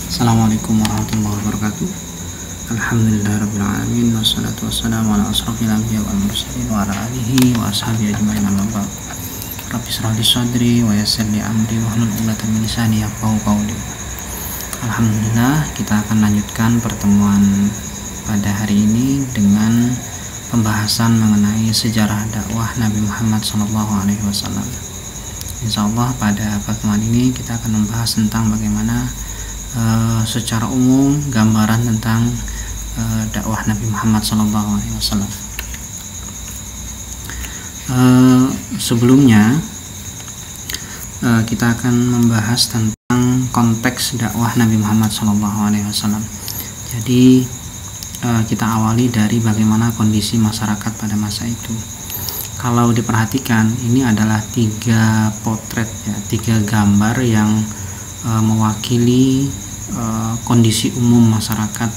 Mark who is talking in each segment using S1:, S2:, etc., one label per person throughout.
S1: Assalamualaikum warahmatullahi wabarakatuh. Alhamdulillahirrabbilalamin. Wassalatu wassalamu ala asrafil anbiya wal mursalin wa ala alihi wa ashabihi ajma'in, amma ba'd. Rabbi shrah li sadri wa yassir li amri wahlul 'uqdatam min lisani yafqahu qawli. Alhamdulillah, kita akan lanjutkan pertemuan pada hari ini dengan pembahasan mengenai sejarah dakwah Nabi Muhammad SAW. Insyaallah pada pertemuan ini kita akan membahas tentang bagaimana secara umum gambaran tentang dakwah Nabi Muhammad SAW. Sebelumnya kita akan membahas tentang konteks dakwah Nabi Muhammad SAW. Jadi kita awali dari bagaimana kondisi masyarakat pada masa itu. Kalau diperhatikan, ini adalah 3 potret ya, 3 gambar yang mewakili kondisi umum masyarakat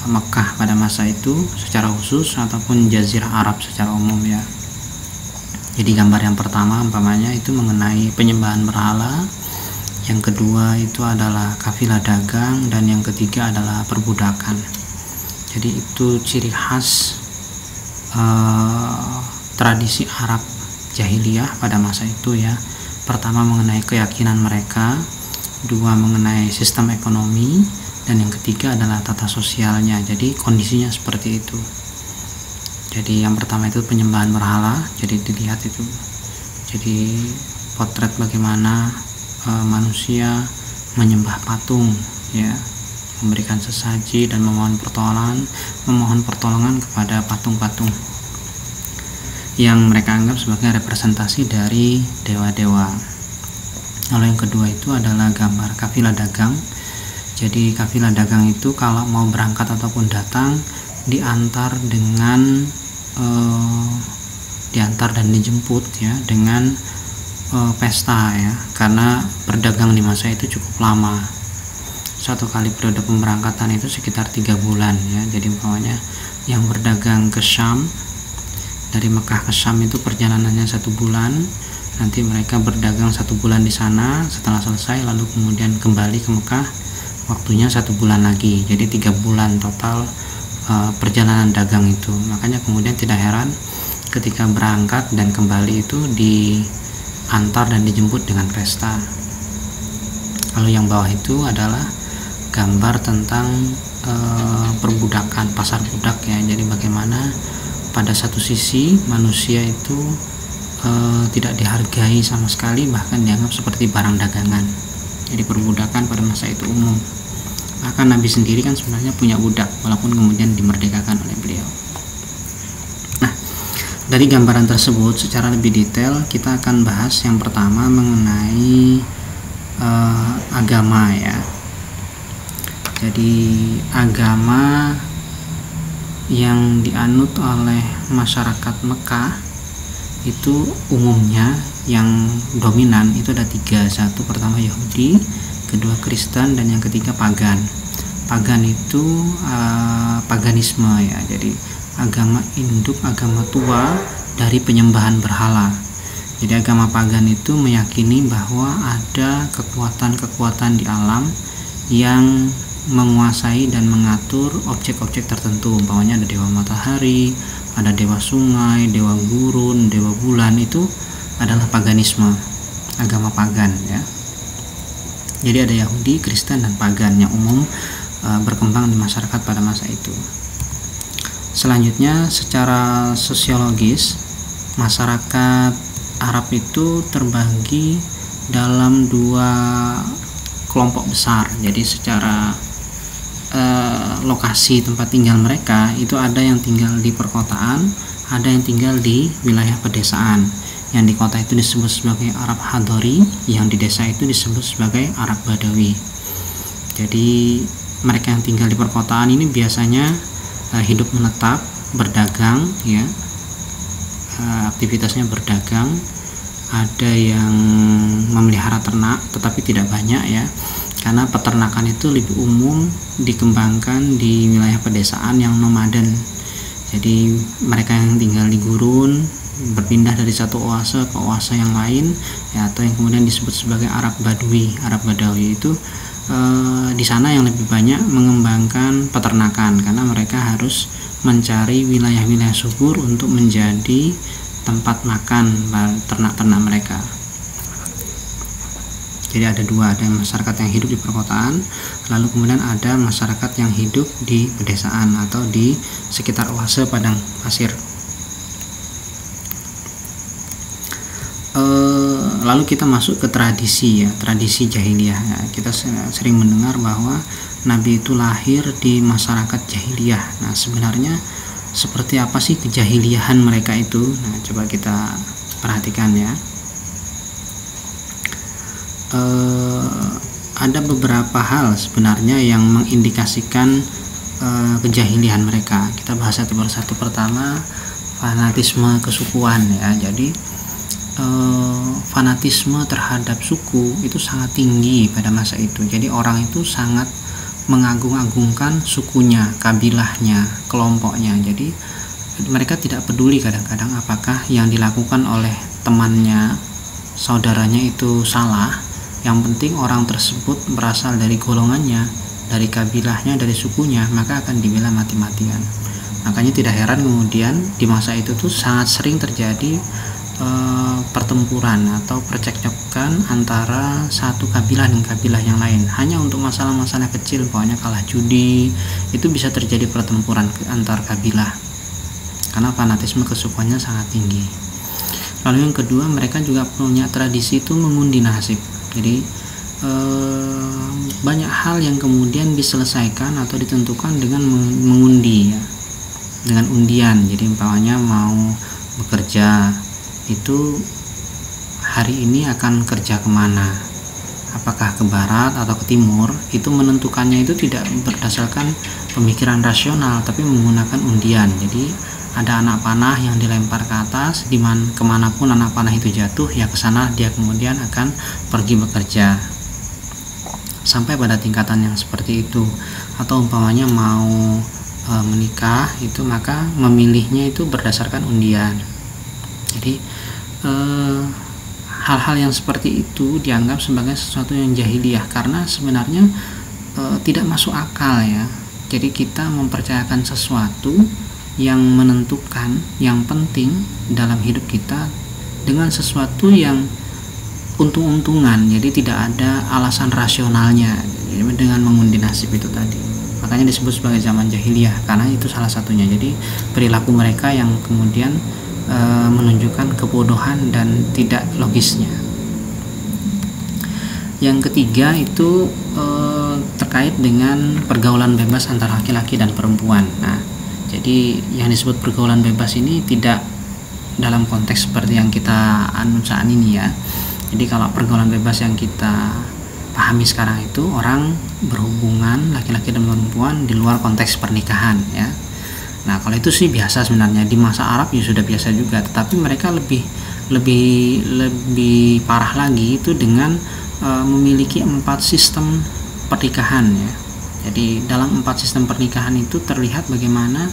S1: Mekah pada masa itu secara khusus ataupun Jazirah Arab secara umum ya. Jadi gambar yang pertama umpamanya itu mengenai penyembahan berhala, yang kedua itu adalah kafilah dagang, dan yang ketiga adalah perbudakan. Jadi itu ciri khas tradisi Arab jahiliyah pada masa itu ya. Pertama mengenai keyakinan mereka, dua mengenai sistem ekonomi, dan yang ketiga adalah tata sosialnya. Jadi kondisinya seperti itu. Jadi yang pertama itu penyembahan berhala. Jadi dilihat itu, jadi potret bagaimana manusia menyembah patung ya, memberikan sesaji dan memohon pertolongan kepada patung-patung yang mereka anggap sebagai representasi dari dewa-dewa. Lalu yang kedua itu adalah gambar kafilah dagang. Jadi kafilah dagang itu kalau mau berangkat ataupun datang diantar dengan diantar dan dijemput ya dengan pesta ya, karena berdagang di masa itu cukup lama. Satu kali periode pemberangkatan itu sekitar 3 bulan ya. Jadi umpamanya yang berdagang ke Syam, dari Mekah ke Syam itu perjalanannya 1 bulan. Nanti mereka berdagang 1 bulan di sana, setelah selesai lalu kemudian kembali ke Mekah, waktunya 1 bulan lagi. Jadi 3 bulan total perjalanan dagang itu. Makanya kemudian tidak heran ketika berangkat dan kembali itu diantar dan dijemput dengan pesta. Lalu yang bawah itu adalah gambar tentang perbudakan, pasar budak ya. Jadi bagaimana pada satu sisi manusia itu tidak dihargai sama sekali, bahkan dianggap seperti barang dagangan. Jadi perbudakan pada masa itu umum. Bahkan Nabi sendiri kan sebenarnya punya budak, walaupun kemudian dimerdekakan oleh beliau. Nah, dari gambaran tersebut secara lebih detail kita akan bahas yang pertama mengenai agama ya. Jadi agama yang dianut oleh masyarakat Mekah itu umumnya yang dominan itu ada 3. Satu pertama Yahudi, kedua Kristen, dan yang ketiga pagan. Pagan itu paganisme ya. Jadi agama induk, agama tua dari penyembahan berhala. Jadi agama pagan itu meyakini bahwa ada kekuatan-kekuatan di alam yang menguasai dan mengatur objek-objek tertentu. Umpamanya ada dewa matahari, ada dewa sungai, dewa gurun, dewa bulan. Itu adalah paganisme, agama pagan ya. Jadi ada Yahudi, Kristen, dan pagan yang umum berkembang di masyarakat pada masa itu. Selanjutnya secara sosiologis, masyarakat Arab itu terbagi dalam 2 kelompok besar. Jadi secara lokasi tempat tinggal mereka itu ada yang tinggal di perkotaan, ada yang tinggal di wilayah pedesaan. Yang di kota itu disebut sebagai Arab Hadori, yang di desa itu disebut sebagai Arab Badawi. Jadi mereka yang tinggal di perkotaan ini biasanya hidup menetap, berdagang ya, aktivitasnya berdagang. Ada yang memelihara ternak tetapi tidak banyak ya, karena peternakan itu lebih umum dikembangkan di wilayah pedesaan yang nomaden. Jadi mereka yang tinggal di gurun berpindah dari satu oase ke oase yang lain ya, atau yang kemudian disebut sebagai Arab Badui. Arab Badawi itu di sana yang lebih banyak mengembangkan peternakan karena mereka harus mencari wilayah-wilayah subur untuk menjadi tempat makan ternak-ternak mereka. Jadi ada dua, ada masyarakat yang hidup di perkotaan, lalu kemudian ada masyarakat yang hidup di pedesaan atau di sekitar oase padang pasir. Lalu kita masuk ke tradisi ya, tradisi jahiliyah ya. Kita sering mendengar bahwa Nabi itu lahir di masyarakat jahiliyah. Nah, sebenarnya seperti apa sih kejahiliahan mereka itu? Nah, coba kita perhatikan ya. Ada beberapa hal sebenarnya yang mengindikasikan kejahiliahan mereka. Kita bahas satu persatu. Pertama, fanatisme kesukuan ya. Jadi fanatisme terhadap suku itu sangat tinggi pada masa itu. Jadi orang itu sangat mengagung-agungkan sukunya, kabilahnya, kelompoknya. Jadi mereka tidak peduli kadang-kadang apakah yang dilakukan oleh temannya, saudaranya itu salah. Yang penting orang tersebut berasal dari golongannya, dari kabilahnya, dari sukunya, maka akan dibela mati-matian. Makanya tidak heran kemudian di masa itu tuh sangat sering terjadi pertempuran atau percekcokan antara satu kabilah dengan kabilah yang lain hanya untuk masalah-masalah kecil, pokoknya kalah judi itu bisa terjadi pertempuran antar kabilah karena fanatisme kesukuannya sangat tinggi. Lalu yang kedua, mereka juga punya tradisi itu mengundi nasib. Jadi banyak hal yang kemudian diselesaikan atau ditentukan dengan mengundi ya, dengan undian. Jadi umpamanya mau bekerja itu hari ini akan kerja kemana, apakah ke barat atau ke timur, itu menentukannya itu tidak berdasarkan pemikiran rasional tapi menggunakan undian. Jadi ada anak panah yang dilempar ke atas, kemanapun anak panah itu jatuh ya ke sana dia kemudian akan pergi bekerja, sampai pada tingkatan yang seperti itu. Atau umpamanya mau menikah itu maka memilihnya itu berdasarkan undian. Jadi hal-hal yang seperti itu dianggap sebagai sesuatu yang jahiliyah karena sebenarnya tidak masuk akal ya. Jadi kita mempercayakan sesuatu yang menentukan, yang penting dalam hidup kita dengan sesuatu yang untung-untungan, jadi tidak ada alasan rasionalnya dengan mengundi nasib itu tadi. Makanya disebut sebagai zaman jahiliyah karena itu salah satunya. Jadi perilaku mereka yang kemudian menunjukkan kebodohan dan tidak logisnya. Yang ketiga itu terkait dengan pergaulan bebas antara laki-laki dan perempuan. Nah, jadi yang disebut pergaulan bebas ini tidak dalam konteks seperti yang kita saat ini ya. Jadi kalau pergaulan bebas yang kita pahami sekarang itu orang berhubungan laki-laki dan perempuan di luar konteks pernikahan ya. Nah, kalau itu sih biasa sebenarnya, di masa Arab ya sudah biasa juga, tetapi mereka lebih parah lagi itu dengan memiliki 4 sistem pernikahan ya. Jadi dalam 4 sistem pernikahan itu terlihat bagaimana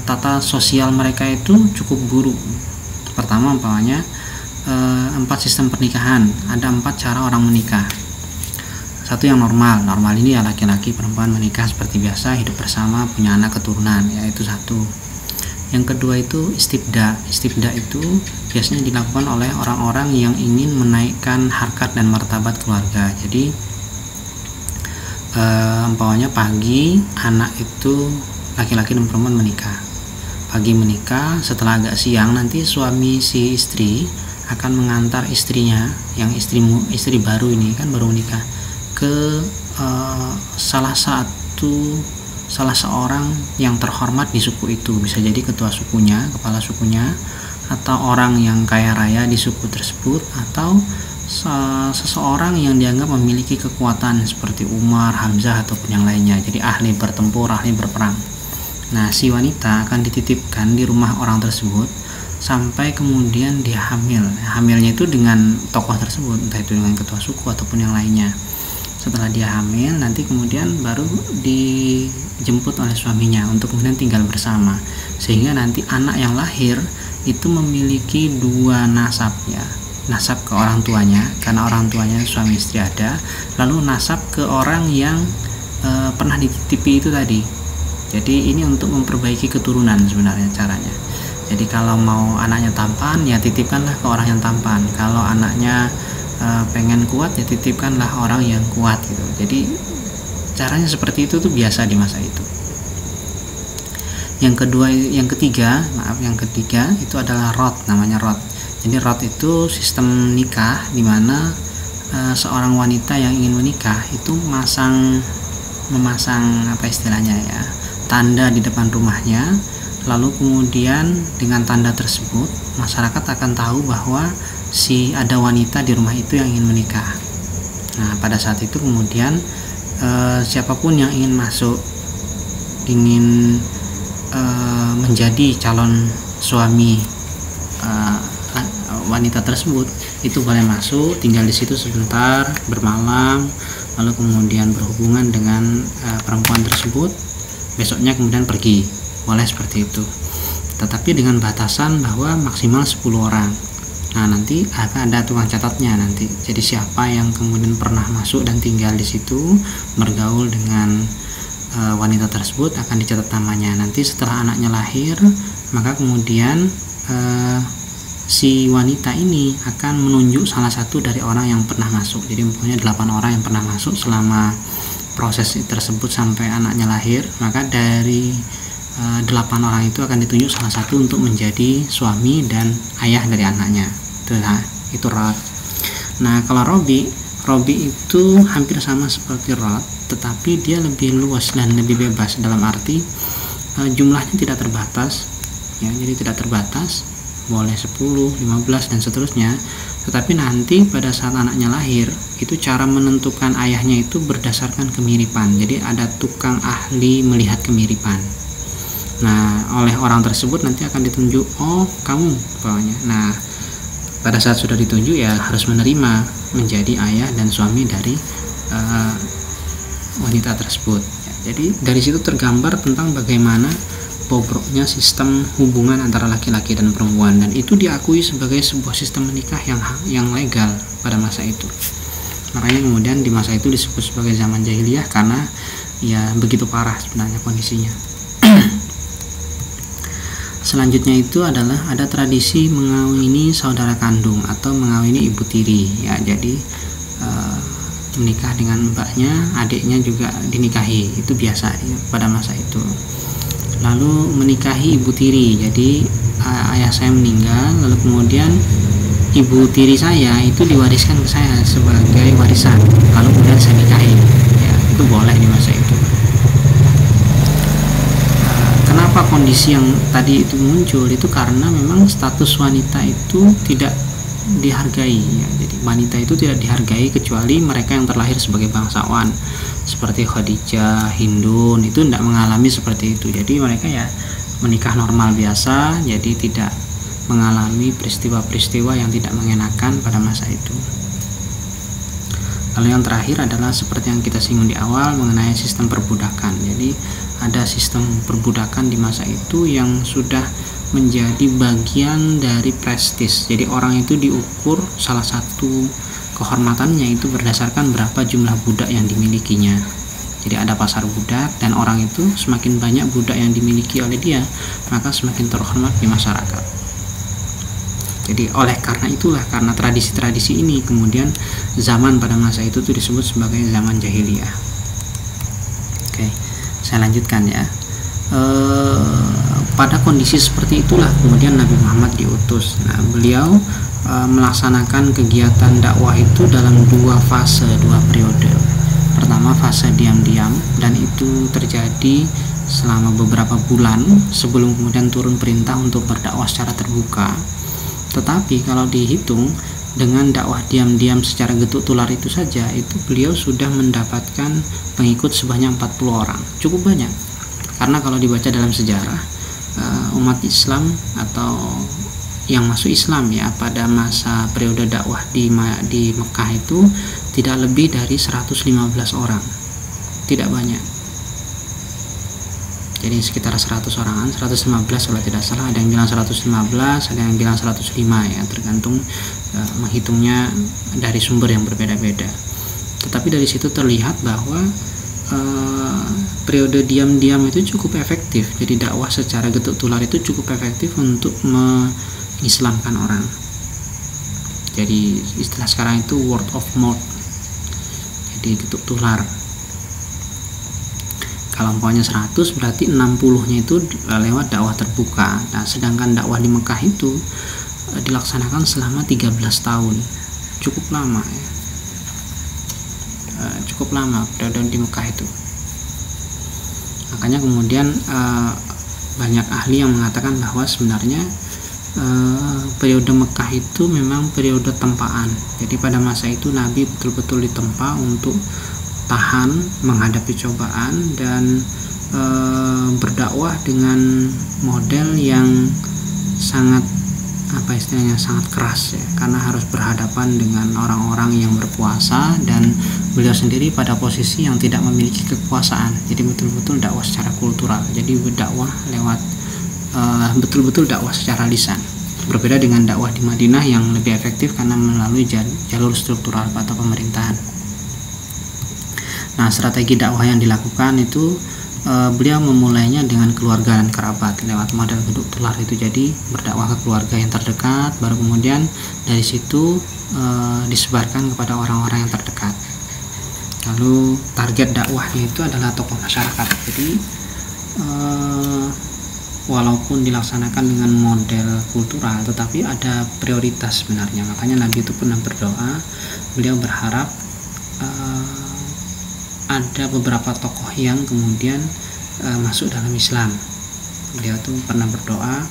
S1: tata sosial mereka itu cukup buruk. Pertama umpamanya 4 sistem pernikahan, ada 4 cara orang menikah. Satu yang normal ini ya laki-laki perempuan menikah seperti biasa, hidup bersama, punya anak keturunan ya, itu satu. Yang kedua itu istibda. Istibda itu biasanya dilakukan oleh orang-orang yang ingin menaikkan harkat dan martabat keluarga. Jadi umpamanya pagi anak itu laki-laki dan perempuan menikah, pagi menikah, setelah agak siang nanti suami si istri akan mengantar istrinya yang istri baru ini kan baru menikah ke salah seorang yang terhormat di suku itu, bisa jadi ketua sukunya, kepala sukunya, atau orang yang kaya raya di suku tersebut, atau seseorang yang dianggap memiliki kekuatan seperti Umar, Hamzah ataupun yang lainnya. Jadi ahli bertempur, ahli berperang. Nah, si wanita akan dititipkan di rumah orang tersebut sampai kemudian dia hamil. Hamilnya itu dengan tokoh tersebut, entah itu dengan ketua suku ataupun yang lainnya. Setelah dia hamil, nanti kemudian baru dijemput oleh suaminya untuk kemudian tinggal bersama, sehingga nanti anak yang lahir itu memiliki 2 nasab ya. nasab ke orang tuanya karena orang tuanya suami istri ada, lalu nasab ke orang yang pernah dititipi itu tadi. Jadi ini untuk memperbaiki keturunan sebenarnya caranya. Jadi kalau mau anaknya tampan ya titipkanlah ke orang yang tampan, kalau anaknya pengen kuat ya titipkanlah orang yang kuat gitu. Jadi caranya seperti itu tuh biasa di masa itu. Yang ketiga itu adalah rot, namanya rot. Jadi rot itu sistem nikah di mana seorang wanita yang ingin menikah itu memasang apa istilahnya ya, tanda di depan rumahnya, lalu kemudian dengan tanda tersebut masyarakat akan tahu bahwa ada wanita di rumah itu yang ingin menikah. Nah pada saat itu kemudian siapapun yang ingin masuk, ingin menjadi calon suami wanita tersebut itu boleh masuk, tinggal di situ sebentar, bermalam, lalu kemudian berhubungan dengan perempuan tersebut, besoknya kemudian pergi, boleh seperti itu, tetapi dengan batasan bahwa maksimal 10 orang. Nah nanti akan ada tukang catatnya nanti, jadi siapa yang kemudian pernah masuk dan tinggal di situ bergaul dengan wanita tersebut akan dicatat namanya. Nanti setelah anaknya lahir, maka kemudian si wanita ini akan menunjuk salah satu dari orang yang pernah masuk. Jadi mempunyai 8 orang yang pernah masuk selama proses tersebut sampai anaknya lahir, maka dari 8 orang itu akan ditunjuk salah satu untuk menjadi suami dan ayah dari anaknya. Itu rot. Nah kalau robi itu hampir sama seperti rot, tetapi dia lebih luas dan lebih bebas, dalam arti jumlahnya tidak terbatas ya, jadi tidak terbatas, boleh 10, 15 dan seterusnya. Tetapi nanti pada saat anaknya lahir itu cara menentukan ayahnya itu berdasarkan kemiripan. Jadi ada tukang ahli melihat kemiripan. Nah oleh orang tersebut nanti akan ditunjuk, oh kamu pokoknya. Nah pada saat sudah ditunjuk ya harus menerima menjadi ayah dan suami dari wanita tersebut. Jadi dari situ tergambar tentang bagaimana bobroknya sistem hubungan antara laki-laki dan perempuan, dan itu diakui sebagai sebuah sistem menikah yang legal pada masa itu. Makanya kemudian di masa itu disebut sebagai zaman jahiliyah karena ya begitu parah sebenarnya kondisinya. Selanjutnya itu adalah ada tradisi mengawini saudara kandung atau mengawini ibu tiri ya. Jadi menikah dengan mbaknya, adiknya juga dinikahi, itu biasa ya, pada masa itu. Lalu menikahi ibu tiri, jadi ayah saya meninggal, lalu kemudian ibu tiri saya itu diwariskan ke saya sebagai warisan, lalu kemudian saya nikahi ya, itu boleh di masa itu. Kenapa kondisi yang tadi itu muncul itu karena memang status wanita itu tidak dihargai ya. Jadi wanita itu tidak dihargai kecuali mereka yang terlahir sebagai bangsawan seperti Khadijah, Hindun, itu tidak mengalami seperti itu. Jadi mereka ya menikah normal biasa, jadi tidak mengalami peristiwa-peristiwa yang tidak mengenakan pada masa itu. Lalu yang terakhir adalah seperti yang kita singgung di awal mengenai sistem perbudakan. Jadi ada sistem perbudakan di masa itu yang sudah menjadi bagian dari prestis. Jadi orang itu diukur, salah satu kehormatannya itu berdasarkan berapa jumlah budak yang dimilikinya. Jadi ada pasar budak, dan orang itu semakin banyak budak yang dimiliki oleh dia, maka semakin terhormat di masyarakat. Jadi oleh karena itulah, karena tradisi-tradisi ini, kemudian zaman pada masa itu tuh disebut sebagai zaman jahiliyah. Oke, saya lanjutkan ya. Pada kondisi seperti itulah kemudian Nabi Muhammad diutus. Nah, beliau melaksanakan kegiatan dakwah itu dalam 2 fase, 2 periode. Pertama fase diam-diam, dan itu terjadi selama beberapa bulan sebelum kemudian turun perintah untuk berdakwah secara terbuka. Tetapi kalau dihitung dengan dakwah diam-diam secara getuk tular itu saja, itu beliau sudah mendapatkan pengikut sebanyak 40 orang. Cukup banyak. Karena kalau dibaca dalam sejarah, umat Islam atau yang masuk Islam ya pada masa periode dakwah di Mekah itu tidak lebih dari 115 orang, tidak banyak. Jadi sekitar 100 orangan, 115 kalau tidak salah, ada yang bilang 115, ada yang bilang 105 ya, tergantung menghitungnya dari sumber yang berbeda-beda. Tetapi dari situ terlihat bahwa periode diam-diam itu cukup efektif. Jadi dakwah secara getuk tular itu cukup efektif untuk mengislamkan orang. Jadi istilah sekarang itu word of mouth, jadi getuk tular. Kalau umpamanya 100 berarti 60-nya itu lewat dakwah terbuka. Nah, sedangkan dakwah di Mekah itu dilaksanakan selama 13 tahun. Cukup lama ya. Cukup lama periode di Mekah itu. Makanya kemudian banyak ahli yang mengatakan bahwa sebenarnya periode Mekah itu memang periode tempaan. Jadi pada masa itu Nabi betul-betul ditempa untuk tahan menghadapi cobaan dan berdakwah dengan model yang sangat sangat keras ya, karena harus berhadapan dengan orang-orang yang berkuasa dan beliau sendiri pada posisi yang tidak memiliki kekuasaan. Jadi betul-betul dakwah secara kultural. Jadi berdakwah lewat betul-betul dakwah secara lisan. Berbeda dengan dakwah di Madinah yang lebih efektif karena melalui jalur struktural atau pemerintahan. Nah, strategi dakwah yang dilakukan itu beliau memulainya dengan keluarga dan kerabat lewat model geduk tular itu. Jadi berdakwah ke keluarga yang terdekat, baru kemudian dari situ disebarkan kepada orang-orang yang terdekat. Lalu target dakwahnya itu adalah tokoh masyarakat. Jadi walaupun dilaksanakan dengan model kultural, tetapi ada prioritas sebenarnya. Makanya Nabi itu pernah berdoa, beliau berharap ada beberapa tokoh yang kemudian masuk dalam Islam. Beliau tuh pernah berdoa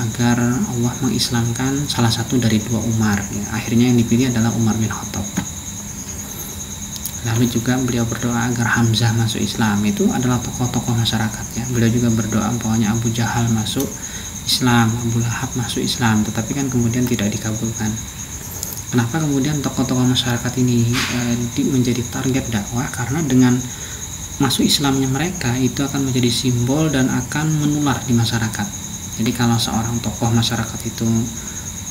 S1: agar Allah mengislamkan salah satu dari dua Umar ya. Akhirnya yang dipilih adalah Umar bin Khattab. Lalu juga beliau berdoa agar Hamzah masuk Islam. Itu adalah tokoh-tokoh masyarakat ya. Beliau juga berdoa umpamanya Abu Jahal masuk Islam, Abu Lahab masuk Islam, tetapi kan kemudian tidak dikabulkan. Kenapa kemudian tokoh-tokoh masyarakat ini menjadi target dakwah? Karena dengan masuk Islamnya mereka itu akan menjadi simbol dan akan menular di masyarakat. Jadi kalau seorang tokoh masyarakat itu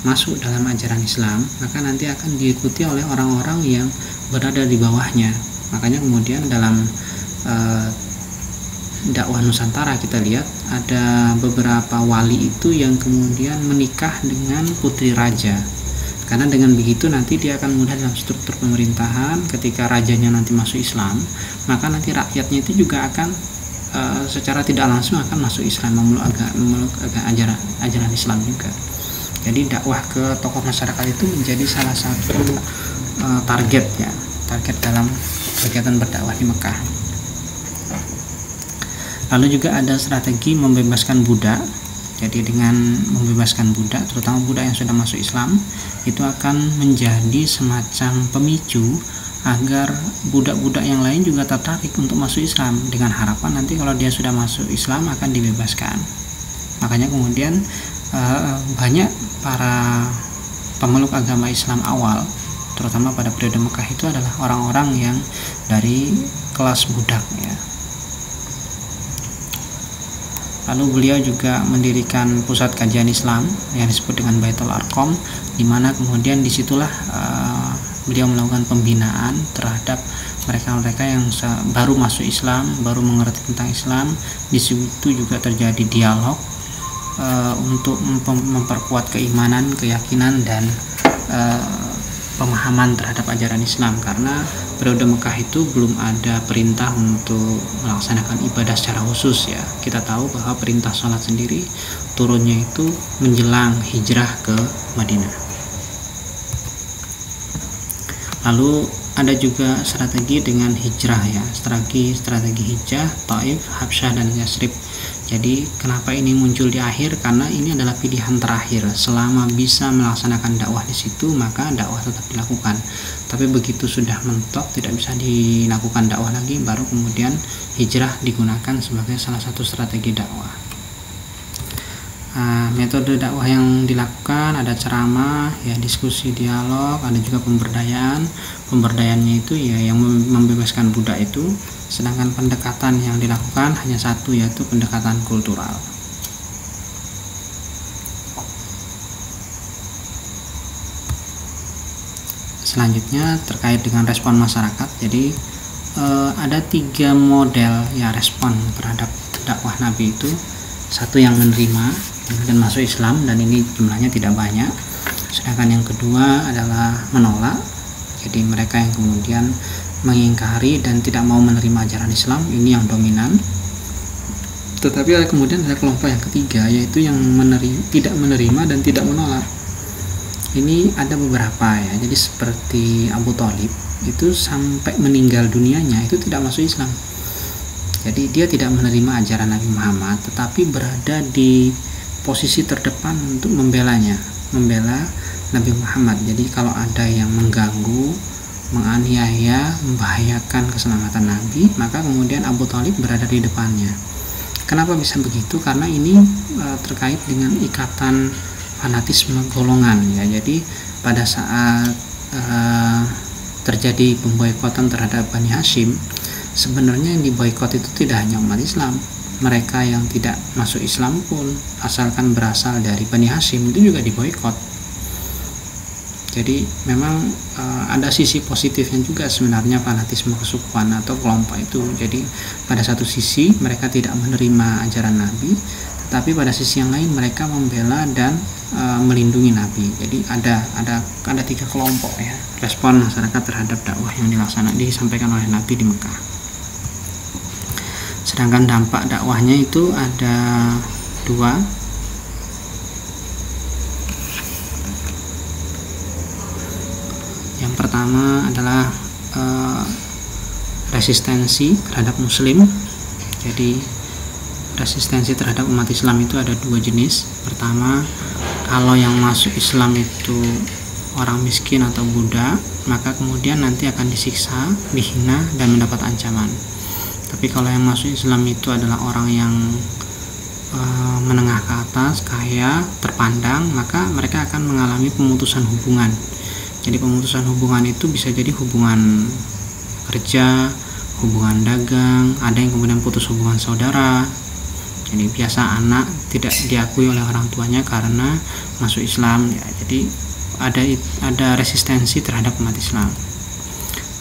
S1: masuk dalam ajaran Islam, maka nanti akan diikuti oleh orang-orang yang berada di bawahnya. Makanya kemudian dalam dakwah Nusantara kita lihat ada beberapa wali itu yang kemudian menikah dengan putri raja. Karena dengan begitu nanti dia akan mudah dalam struktur pemerintahan. Ketika rajanya nanti masuk Islam, maka nanti rakyatnya itu juga akan secara tidak langsung akan masuk Islam, memeluk ajaran Islam juga. Jadi dakwah ke tokoh masyarakat itu menjadi salah satu target dalam kegiatan berdakwah di Mekah. Lalu juga ada strategi membebaskan budak. Jadi dengan membebaskan budak, terutama budak yang sudah masuk Islam, itu akan menjadi semacam pemicu agar budak-budak yang lain juga tertarik untuk masuk Islam, dengan harapan nanti kalau dia sudah masuk Islam akan dibebaskan. Makanya kemudian banyak para pemeluk agama Islam awal, terutama pada periode Mekah, itu adalah orang-orang yang dari kelas budak ya. Lalu beliau juga mendirikan pusat kajian Islam yang disebut dengan Baitul Arqam, di mana kemudian disitulah beliau melakukan pembinaan terhadap mereka-mereka yang baru masuk Islam, baru mengerti tentang Islam. Di situ juga terjadi dialog untuk memperkuat keimanan, keyakinan, dan pemahaman terhadap ajaran Islam. Karena periode Mekah itu belum ada perintah untuk melaksanakan ibadah secara khusus ya. Kita tahu bahwa perintah sholat sendiri turunnya itu menjelang hijrah ke Madinah. Lalu ada juga strategi dengan hijrah ya, strategi hijrah Taif, Habsyah, dan Yasrib. Jadi kenapa ini muncul di akhir? Karena ini adalah pilihan terakhir. Selama bisa melaksanakan dakwah di situ, maka dakwah tetap dilakukan. Tapi begitu sudah mentok, tidak bisa dilakukan dakwah lagi, baru kemudian hijrah digunakan sebagai salah satu strategi dakwah. Metode dakwah yang dilakukan ada ceramah, ya, diskusi, dialog, ada juga pemberdayaan. Pemberdayaannya itu ya yang membebaskan budak itu. Sedangkan pendekatan yang dilakukan hanya satu, yaitu pendekatan kultural. Selanjutnya terkait dengan respon masyarakat. Jadi ada 3 model ya respon terhadap dakwah Nabi itu. Satu yang menerima dan masuk Islam, dan ini jumlahnya tidak banyak. Sedangkan yang kedua adalah menolak. Jadi mereka yang kemudian mengingkari dan tidak mau menerima ajaran Islam, ini yang dominan. Tetapi kemudian ada kelompok yang ketiga, yaitu yang tidak menerima dan tidak menolak. Ini ada beberapa ya. Jadi seperti Abu Thalib itu sampai meninggal dunianya itu tidak masuk Islam. Jadi dia tidak menerima ajaran Nabi Muhammad, tetapi berada di posisi terdepan untuk membela Nabi Muhammad. Jadi kalau ada yang mengganggu, menganiaya, membahayakan keselamatan Nabi, maka kemudian Abu Thalib berada di depannya. Kenapa bisa begitu? Karena ini terkait dengan ikatan fanatisme golongan ya. Jadi pada saat terjadi pemboikotan terhadap Bani Hashim, sebenarnya yang diboikot itu tidak hanya umat Islam. Mereka yang tidak masuk Islam pun, asalkan berasal dari Bani Hashim, itu juga diboikot. Jadi memang ada sisi positifnya juga sebenarnya fanatisme kesukuan atau kelompok itu. Jadi pada satu sisi mereka tidak menerima ajaran Nabi, tetapi pada sisi yang lain mereka membela dan melindungi Nabi. Jadi ada 3 kelompok ya respon masyarakat terhadap dakwah yang disampaikan oleh Nabi di Mekah. Sedangkan dampak dakwahnya itu ada 2. Yang pertama adalah resistensi terhadap Muslim. Jadi resistensi terhadap umat Islam itu ada 2 jenis. Pertama, kalau yang masuk Islam itu orang miskin atau budak, maka kemudian nanti akan disiksa, dihina, dan mendapat ancaman. Tapi kalau yang masuk Islam itu adalah orang yang menengah ke atas, kaya, terpandang, maka mereka akan mengalami pemutusan hubungan. Jadi pemutusan hubungan itu bisa jadi hubungan kerja, hubungan dagang, ada yang kemudian putus hubungan saudara. Jadi biasa anak tidak diakui oleh orang tuanya karena masuk Islam ya. Jadi ada resistensi terhadap umat Islam.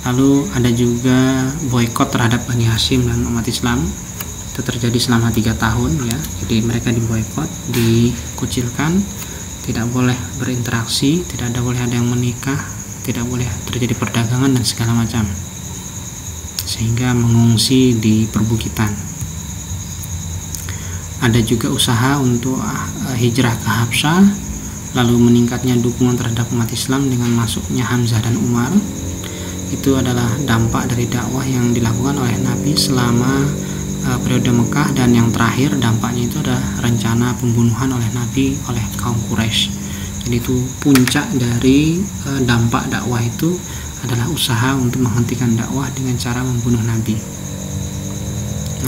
S1: Lalu ada juga boikot terhadap Bani Hashim dan umat Islam. Itu terjadi selama 3 tahun ya. Jadi mereka diboikot, dikucilkan, tidak boleh berinteraksi, tidak boleh ada yang menikah, tidak boleh terjadi perdagangan dan segala macam. Sehingga mengungsi di perbukitan. Ada juga usaha untuk hijrah ke Habsyah, lalu meningkatnya dukungan terhadap umat Islam dengan masuknya Hamzah dan Umar. Itu adalah dampak dari dakwah yang dilakukan oleh Nabi selama periode Mekah, dan yang terakhir dampaknya itu adalah rencana pembunuhan oleh Nabi oleh kaum Quraisy. Jadi itu puncak dari dampak dakwah itu adalah usaha untuk menghentikan dakwah dengan cara membunuh Nabi.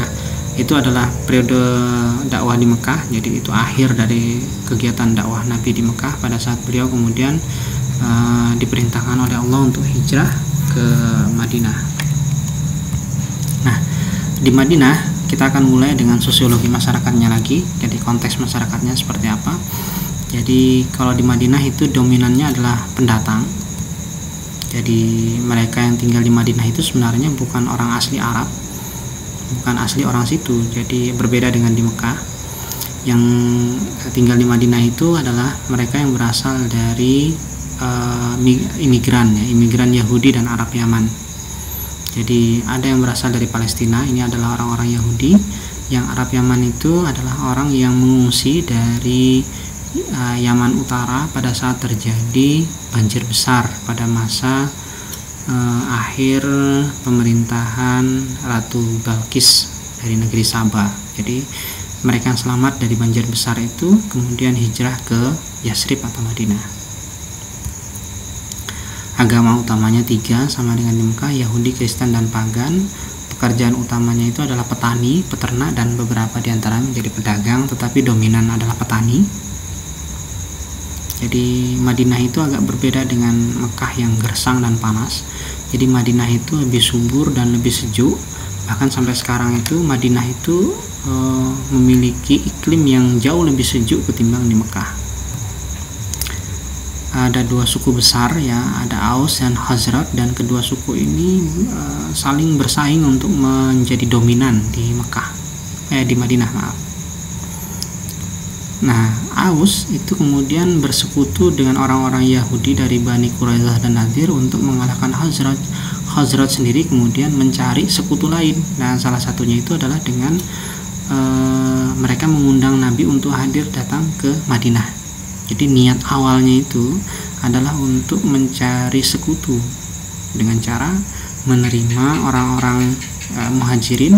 S1: Nah, itu adalah periode dakwah di Mekah. Jadi itu akhir dari kegiatan dakwah Nabi di Mekah pada saat beliau kemudian diperintahkan oleh Allah untuk hijrah ke Madinah. Nah, di Madinah kita akan mulai dengan sosiologi masyarakatnya lagi. Jadi konteks masyarakatnya seperti apa. Jadi kalau di Madinah itu dominannya adalah pendatang. Jadi mereka yang tinggal di Madinah itu sebenarnya bukan orang asli Arab, bukan asli orang situ. Jadi berbeda dengan di Mekah. Yang tinggal di Madinah itu adalah mereka yang berasal dari imigran Yahudi dan Arab Yaman. Jadi ada yang berasal dari Palestina, ini adalah orang-orang Yahudi. Yang Arab Yaman itu adalah orang yang mengungsi dari Yaman Utara pada saat terjadi banjir besar pada masa akhir pemerintahan Ratu Balkis dari negeri Sabah. Jadi mereka yang selamat dari banjir besar itu kemudian hijrah ke Yasrib atau Madinah. Agama utamanya 3 sama dengan di Mekah, Yahudi, Kristen, dan pagan. Pekerjaan utamanya itu adalah petani, peternak, dan beberapa diantara menjadi pedagang, tetapi dominan adalah petani. Jadi Madinah itu agak berbeda dengan Mekah yang gersang dan panas. Jadi Madinah itu lebih subur dan lebih sejuk. Bahkan sampai sekarang itu Madinah itu memiliki iklim yang jauh lebih sejuk ketimbang di Mekah. ada dua suku besar ya, ada Aus dan Khazraj, dan kedua suku ini saling bersaing untuk menjadi dominan di di Madinah, maaf. Nah, Aus itu kemudian bersekutu dengan orang-orang Yahudi dari Bani Quraidah dan Nadir untuk mengalahkan Khazraj. Khazraj sendiri kemudian mencari sekutu lain. Nah, salah satunya itu adalah dengan mereka mengundang Nabi untuk hadir datang ke Madinah. Jadi niat awalnya itu adalah untuk mencari sekutu dengan cara menerima orang-orang muhajirin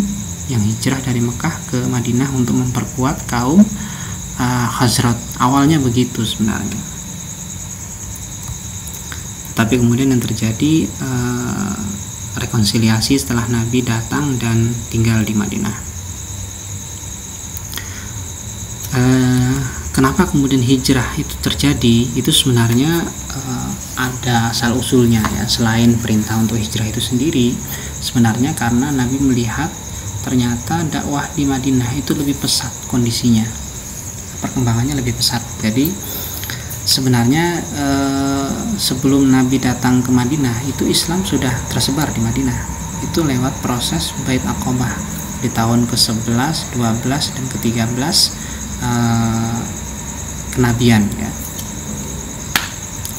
S1: yang hijrah dari Mekah ke Madinah untuk memperkuat kaum Khazraj. Awalnya begitu sebenarnya. Tapi kemudian yang terjadi rekonsiliasi setelah Nabi datang dan tinggal di Madinah. Kenapa kemudian hijrah itu terjadi? Itu sebenarnya ada asal usulnya ya. Selain perintah untuk hijrah itu sendiri, sebenarnya karena Nabi melihat ternyata dakwah di Madinah itu lebih pesat kondisinya, perkembangannya lebih pesat. Jadi sebenarnya sebelum Nabi datang ke Madinah itu Islam sudah tersebar di Madinah. Itu lewat proses Bait Aqabah di tahun ke-11, 12 dan ke-13 kenabian ya.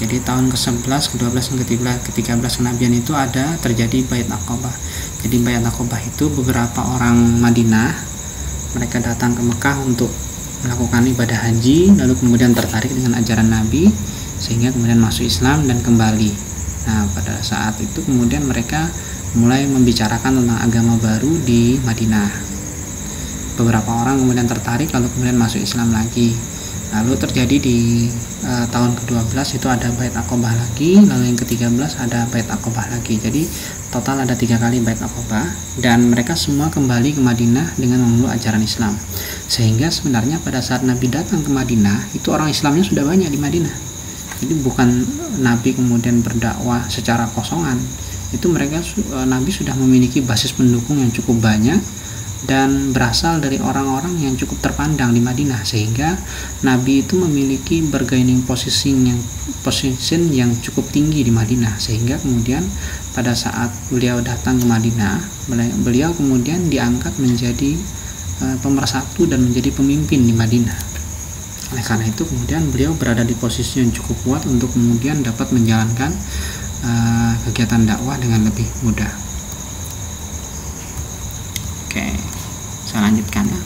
S1: Jadi tahun ke-11, ke-12 dan ke-13 kenabian itu ada terjadi Bait Aqabah. Jadi Bait Aqabah itu beberapa orang Madinah mereka datang ke Mekah untuk melakukan ibadah haji, lalu kemudian tertarik dengan ajaran Nabi sehingga kemudian masuk Islam dan kembali. Nah, pada saat itu kemudian mereka mulai membicarakan tentang agama baru di Madinah. Beberapa orang kemudian tertarik lalu kemudian masuk Islam lagi. Lalu terjadi di tahun ke-12 itu ada Bait Aqabah lagi, lalu yang ke-13 ada Bait Aqabah lagi. Jadi total ada 3 kali Bait Aqabah, dan mereka semua kembali ke Madinah dengan memeluk ajaran Islam. Sehingga sebenarnya pada saat Nabi datang ke Madinah itu orang Islamnya sudah banyak di Madinah. Jadi bukan Nabi kemudian berdakwah secara kosongan. Itu mereka Nabi sudah memiliki basis pendukung yang cukup banyak dan berasal dari orang-orang yang cukup terpandang di Madinah, sehingga Nabi itu memiliki bargaining position yang cukup tinggi di Madinah, sehingga kemudian pada saat beliau datang ke Madinah, beliau kemudian diangkat menjadi pemersatu dan menjadi pemimpin di Madinah. Oleh karena itu kemudian beliau berada di posisi yang cukup kuat untuk kemudian dapat menjalankan kegiatan dakwah dengan lebih mudah. Oke, saya lanjutkan ya.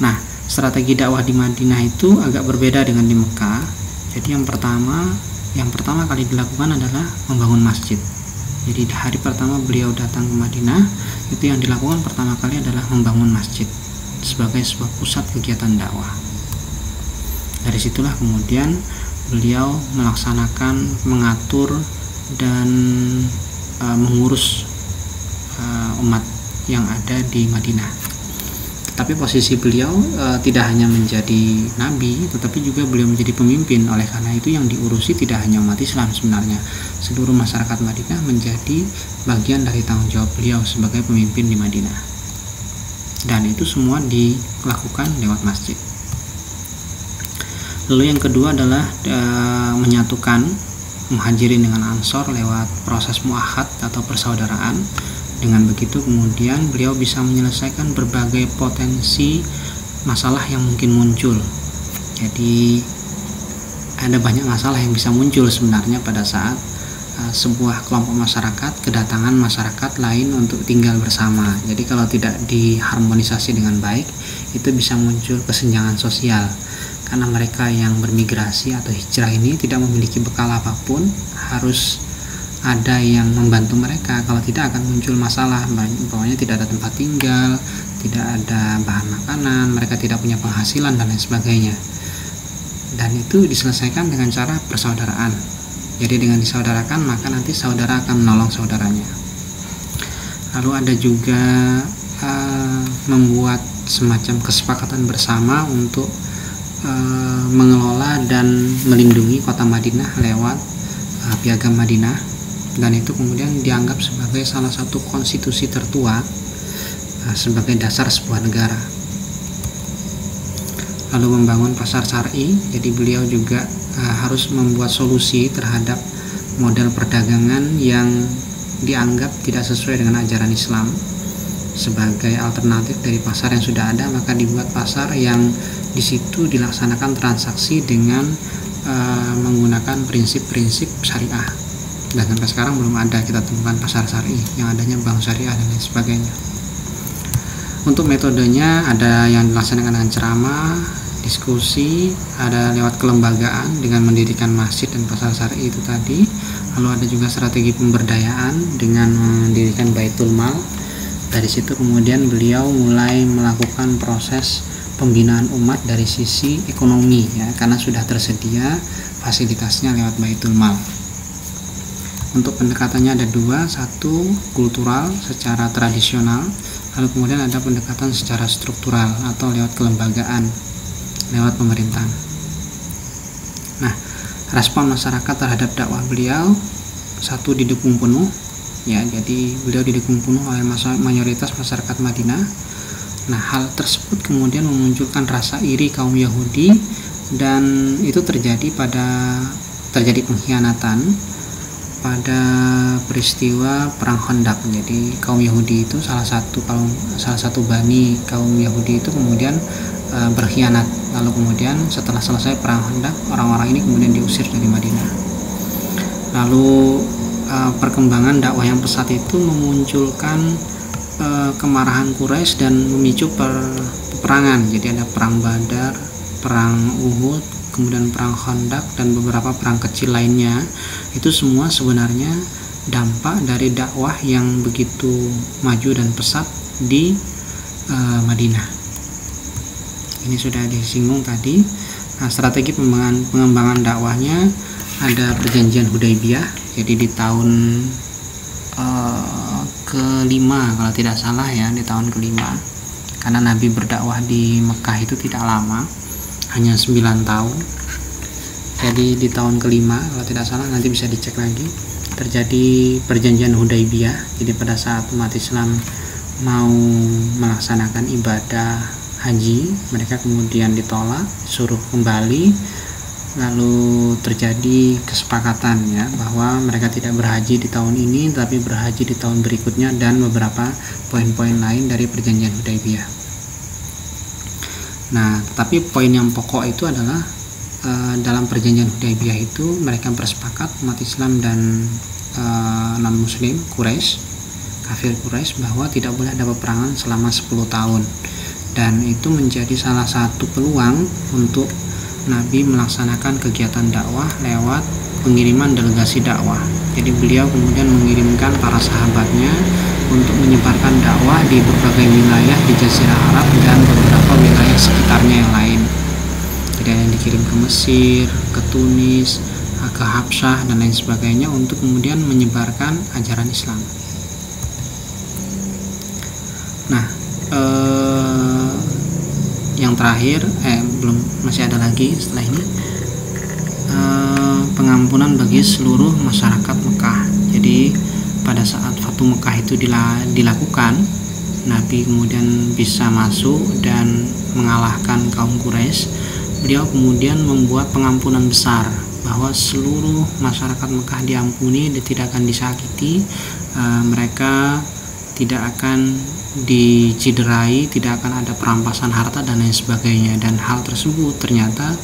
S1: Nah, strategi dakwah di Madinah itu agak berbeda dengan di Mekah. Jadi yang pertama kali dilakukan adalah membangun masjid. Jadi di hari pertama beliau datang ke Madinah, itu yang dilakukan pertama kali adalah membangun masjid sebagai sebuah pusat kegiatan dakwah. Dari situlah kemudian beliau melaksanakan, mengatur dan mengurus umat yang ada di Madinah. Tapi posisi beliau tidak hanya menjadi nabi, tetapi juga beliau menjadi pemimpin. Oleh karena itu yang diurusi tidak hanya umat Islam sebenarnya. Seluruh masyarakat Madinah menjadi bagian dari tanggung jawab beliau sebagai pemimpin di Madinah. Dan itu semua dilakukan lewat masjid. Lalu yang kedua adalah menyatukan muhajirin dengan ansor lewat proses muahad atau persaudaraan. Dengan begitu kemudian beliau bisa menyelesaikan berbagai potensi masalah yang mungkin muncul. Jadi ada banyak masalah yang bisa muncul sebenarnya pada saat sebuah kelompok masyarakat kedatangan masyarakat lain untuk tinggal bersama. Jadi kalau tidak diharmonisasi dengan baik, itu bisa muncul kesenjangan sosial. Karena mereka yang bermigrasi atau hijrah ini tidak memiliki bekal apapun, harus ada yang membantu mereka. Kalau tidak akan muncul masalah, pokoknya tidak ada tempat tinggal, tidak ada bahan makanan, mereka tidak punya penghasilan dan lain sebagainya. Dan itu diselesaikan dengan cara persaudaraan. Jadi dengan disaudarakan maka nanti saudara akan menolong saudaranya. Lalu ada juga membuat semacam kesepakatan bersama untuk mengelola dan melindungi kota Madinah lewat Piagam Madinah. Dan itu kemudian dianggap sebagai salah satu konstitusi tertua sebagai dasar sebuah negara. lalu membangun pasar syar'i. Jadi beliau juga harus membuat solusi terhadap model perdagangan yang dianggap tidak sesuai dengan ajaran Islam. Sebagai alternatif dari pasar yang sudah ada, maka dibuat pasar yang di situ dilaksanakan transaksi dengan menggunakan prinsip-prinsip syariah. Dan sampai sekarang belum ada kita temukan pasar syar'i, yang adanya bank syariah dan lain sebagainya. Untuk metodenya ada yang dilaksanakan dengan ceramah, diskusi, ada lewat kelembagaan dengan mendirikan masjid dan pasar syar'i itu tadi. Lalu ada juga strategi pemberdayaan dengan mendirikan Baitul Mal. Dari situ kemudian beliau mulai melakukan proses pembinaan umat dari sisi ekonomi, ya, karena sudah tersedia fasilitasnya lewat Baitul Mal. Untuk pendekatannya ada dua, satu kultural secara tradisional, lalu kemudian ada pendekatan secara struktural atau lewat kelembagaan, lewat pemerintahan. Nah, respon masyarakat terhadap dakwah beliau, satu, didukung penuh, ya, jadi beliau didukung penuh oleh mayoritas masyarakat Madinah. Nah, hal tersebut kemudian memunculkan rasa iri kaum Yahudi, dan itu terjadi pengkhianatan pada peristiwa perang Khandaq. Jadi kaum Yahudi itu salah satu bani kaum Yahudi itu kemudian berkhianat. Lalu kemudian setelah selesai perang Khandaq, orang-orang ini kemudian diusir dari Madinah. Lalu perkembangan dakwah yang pesat itu memunculkan kemarahan Quraisy dan memicu peperangan. Jadi ada perang Badar, perang Uhud, kemudian perang Khandaq dan beberapa perang kecil lainnya. Itu semua sebenarnya dampak dari dakwah yang begitu maju dan pesat di Madinah. Ini sudah disinggung tadi. Nah, strategi pengembangan dakwahnya ada perjanjian Hudaybiyah. Jadi di tahun kelima kalau tidak salah, ya, di tahun kelima, karena Nabi berdakwah di Mekah itu tidak lama, hanya 9 tahun. Jadi di tahun kelima kalau tidak salah, nanti bisa dicek lagi, terjadi perjanjian Hudaybiyah. Jadi pada saat umat Islam mau melaksanakan ibadah haji, mereka kemudian ditolak, suruh kembali. Lalu terjadi kesepakatan, ya, bahwa mereka tidak berhaji di tahun ini tapi berhaji di tahun berikutnya, dan beberapa poin-poin lain dari perjanjian Hudaybiyah. Nah, tetapi poin yang pokok itu adalah dalam perjanjian Hudaybiyah itu mereka bersepakat, umat Islam dan non-muslim Quraisy, kafir Quraisy, bahwa tidak boleh ada peperangan selama 10 tahun. Dan itu menjadi salah satu peluang untuk Nabi melaksanakan kegiatan dakwah lewat pengiriman delegasi dakwah. Jadi beliau kemudian mengirimkan para sahabatnya untuk menyebarkan dakwah di berbagai wilayah di Jazirah Arab dan beberapa wilayah sekitarnya yang lain. Jadi ada yang dikirim ke Mesir, ke Tunis, ke Habsyah dan lain sebagainya untuk kemudian menyebarkan ajaran Islam. Nah, yang terakhir, masih ada lagi setelah ini, pengampunan bagi seluruh masyarakat Mekah. Jadi pada saat Fatu Mekah itu dilakukan, Nabi kemudian bisa masuk dan mengalahkan kaum Quraisy. Beliau kemudian membuat pengampunan besar, bahwa seluruh masyarakat Mekah diampuni, tidak akan disakiti, mereka tidak akan diciderai, tidak akan ada perampasan harta dan lain sebagainya. Dan hal tersebut ternyata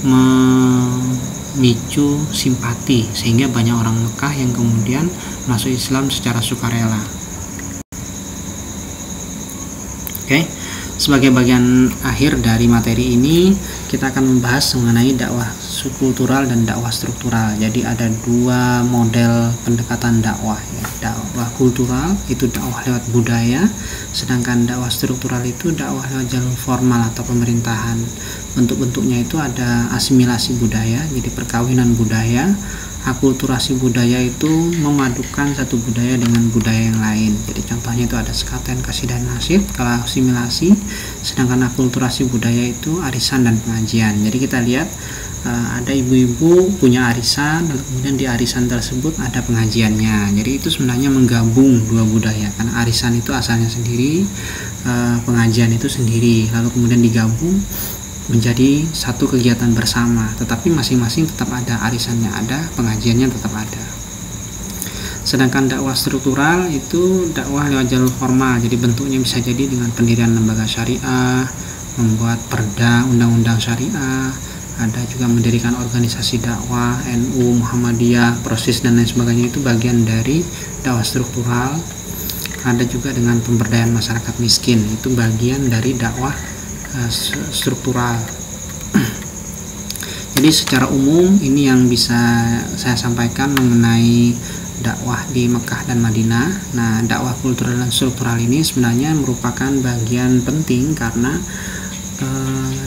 S1: memicu simpati, sehingga banyak orang Mekah yang kemudian masuk Islam secara sukarela. Oke, sebagai bagian akhir dari materi ini, kita akan membahas mengenai dakwah subkultural dan dakwah struktural. Jadi ada dua model pendekatan dakwah, ya. Dakwah kultural itu dakwah lewat budaya, sedangkan dakwah struktural itu dakwah lewat jalur formal atau pemerintahan. Bentuk-bentuknya itu ada asimilasi budaya, jadi perkawinan budaya. Akulturasi budaya itu memadukan satu budaya dengan budaya yang lain. Jadi contohnya itu ada sekaten, kasih dan nasib kalau asimilasi, sedangkan akulturasi budaya itu arisan dan pengajian. Jadi kita lihat ada ibu-ibu punya arisan, lalu kemudian di arisan tersebut ada pengajiannya. Jadi itu sebenarnya menggabung dua budaya, karena arisan itu asalnya sendiri, pengajian itu sendiri, lalu kemudian digabung menjadi satu kegiatan bersama, tetapi masing-masing tetap ada arisannya, ada pengajiannya tetap ada. Sedangkan dakwah struktural itu dakwah lewat jalur formal, jadi bentuknya bisa jadi dengan pendirian lembaga syariah, membuat perda undang-undang syariah, ada juga mendirikan organisasi dakwah NU, Muhammadiyah, Proses dan lain sebagainya, itu bagian dari dakwah struktural. Ada juga dengan pemberdayaan masyarakat miskin, itu bagian dari dakwah struktural. Jadi secara umum ini yang bisa saya sampaikan mengenai dakwah di Mekah dan Madinah. Nah, dakwah kultural dan struktural ini sebenarnya merupakan bagian penting karena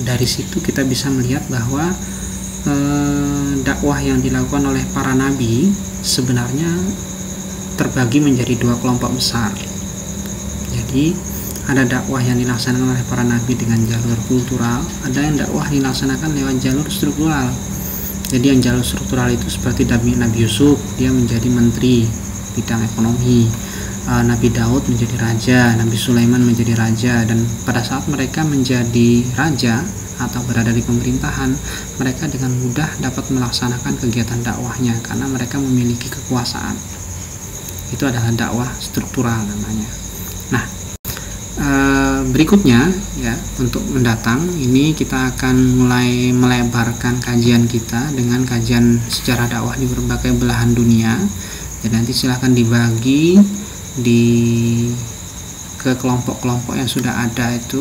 S1: dari situ kita bisa melihat bahwa dakwah yang dilakukan oleh para nabi sebenarnya terbagi menjadi dua kelompok besar. Jadi ada dakwah yang dilaksanakan oleh para nabi dengan jalur kultural, ada yang dakwah dilaksanakan lewat jalur struktural. Jadi yang jalur struktural itu seperti Nabi Yusuf, dia menjadi menteri bidang ekonomi, Nabi Daud menjadi raja, Nabi Sulaiman menjadi raja, dan pada saat mereka menjadi raja atau berada di pemerintahan, mereka dengan mudah dapat melaksanakan kegiatan dakwahnya karena mereka memiliki kekuasaan. Itu adalah dakwah struktural namanya. Nah, berikutnya ya, untuk mendatang ini kita akan mulai melebarkan kajian kita dengan kajian sejarah dakwah di berbagai belahan dunia. Jadi nanti silahkan dibagi ke kelompok-kelompok yang sudah ada itu.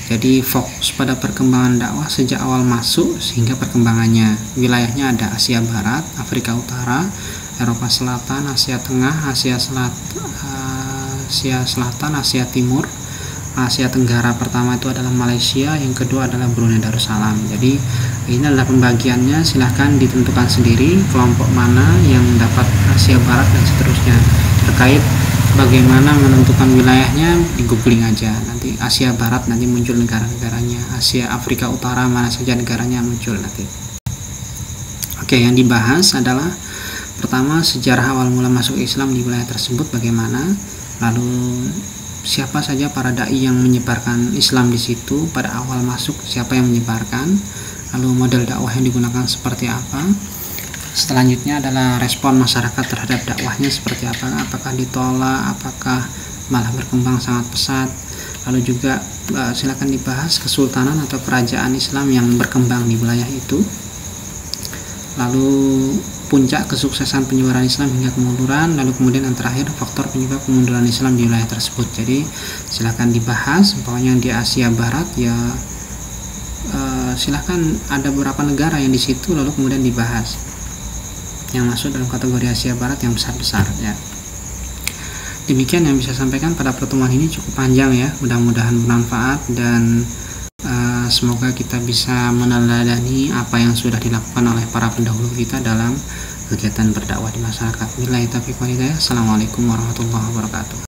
S1: Jadi fokus pada perkembangan dakwah sejak awal masuk sehingga perkembangannya. Wilayahnya ada Asia Barat, Afrika Utara, Eropa Selatan, Asia Tengah, Asia Selatan, Asia Timur, Asia Tenggara. Pertama itu adalah Malaysia, yang kedua adalah Brunei Darussalam. Jadi ini adalah pembagiannya, silahkan ditentukan sendiri kelompok mana yang dapat Asia Barat dan seterusnya. Terkait bagaimana menentukan wilayahnya, di googling aja, nanti Asia Barat nanti muncul negara-negaranya, Asia Afrika Utara mana saja negaranya muncul nanti. Oke, yang dibahas adalah pertama sejarah awal mula masuk Islam di wilayah tersebut bagaimana, lalu siapa saja para dai yang menyebarkan Islam di situ pada awal masuk, siapa yang menyebarkan, lalu model dakwah yang digunakan seperti apa. Selanjutnya adalah respon masyarakat terhadap dakwahnya seperti apa, apakah ditolak, apakah malah berkembang sangat pesat. Lalu juga silakan dibahas kesultanan atau kerajaan Islam yang berkembang di wilayah itu. Lalu puncak kesuksesan penyebaran Islam hingga kemunduran, lalu kemudian yang terakhir faktor penyebab kemunduran Islam di wilayah tersebut. Jadi silakan dibahas. Pokoknya di Asia Barat ya silakan ada beberapa negara yang di situ lalu kemudian dibahas yang masuk dalam kategori Asia Barat yang besar-besar ya. Demikian yang bisa saya sampaikan pada pertemuan ini, cukup panjang ya, mudah-mudahan bermanfaat dan semoga kita bisa meneladani apa yang sudah dilakukan oleh para pendahulu kita dalam kegiatan berdakwah di masyarakat. Billahi taufiq wal hidayah. Assalamualaikum warahmatullahi wabarakatuh.